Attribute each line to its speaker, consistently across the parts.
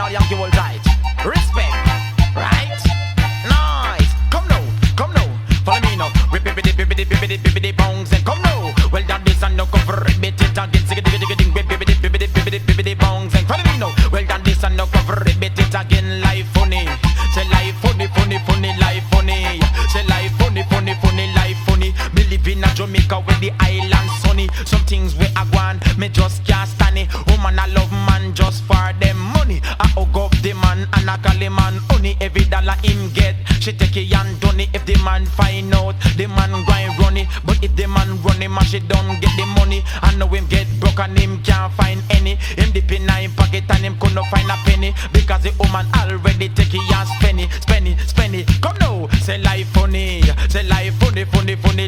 Speaker 1: all Yankee hold tight. Respect, right? Nice. Come now, follow me now. Bibbidi bongs and come now. Well done this and no cover ribbit it again. Bibbidi bongs and follow me now. Well done this and no cover ribbit it again. Life funny, say life funny, life funny. Say life funny, life funny. Me live in a Jamaica where the island sunny. Some things we a gwan, me just can't stand it. Woman I love man just for them money. I hug up the man and I call him man honey. Every dollar him get, she take it and done it. If the man find out, the man go and run it. But if the man run him and she don't get the money, I know him get broke and him can't find any. Him dip in him pocket and him couldn't find a penny, because the woman already take it and spend it. Come now, say life funny, say life funny,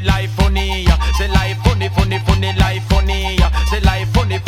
Speaker 1: life funny. Say life funny, life funny. Say life funny,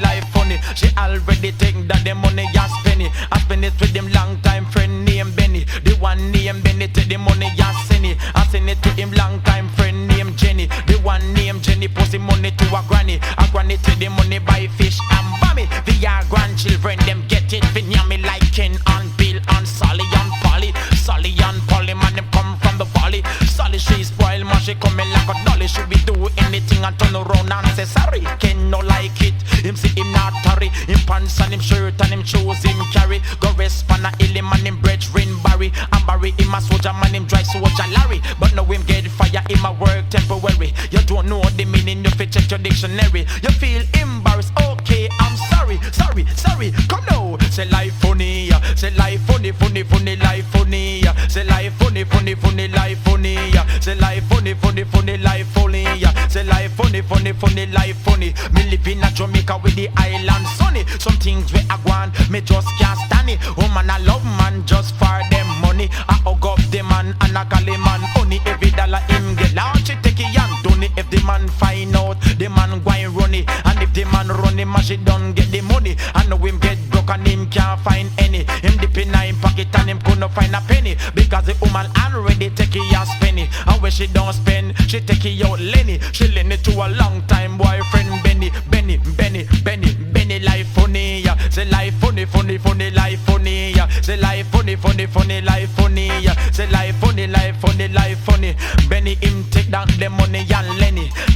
Speaker 1: life funny. She already take that the money and spend it. I spend it with them long time friend named Benny. The one named Benny take the money and send it. I send it to him long time friend named Jenny. The one named Jenny post the money to a granny. A granny take the money buy fish and bammy. The grandchildren them get it. Vinyami like Ken and Bill and Sally and Polly. Sally and Polly man them come from the valley. Sally she spoil man she coming like a dolly. She be do anything and turn around and say sorry. Ken no like it. Him see him not hurry. Him pants and him shirt and him shoes him carry. Go rest pan a hill him and him brethren Barry. And Barry him a soldier man him dry soldier Larry. But now him get fire him a work temporary. You don't know the meaning, you fit check your dictionary. You feel embarrassed, okay, I'm sorry. Come now, say life funny, say life funny, life funny. Say life funny, life funny. Say life funny, life funny. Say life funny, life funny. Me live in a Jamaica with the island sunny. Some things we a gwan, me just can't stand it. Woman I love man just for them money. I hug up the man and I call him man honey. Every dollar him get large, she take it and done it. If the man find out, the man go and run it. And if the man run him and she don't get the money, I know him get broke and him can't find any. Him dip in him pocket and him couldn't find a penny, because the woman already take it and spend it. And when she don't spend, she take it out Lenny. She lend it to a long time boyfriend Benny. Life funny, say life funny, life funny. Say life funny, life funny. Say life funny, life funny. Benny him take down the money and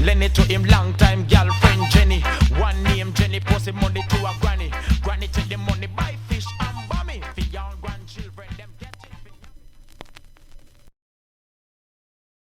Speaker 1: Lenny to him long time girlfriend Jenny. One name Jenny post him money to a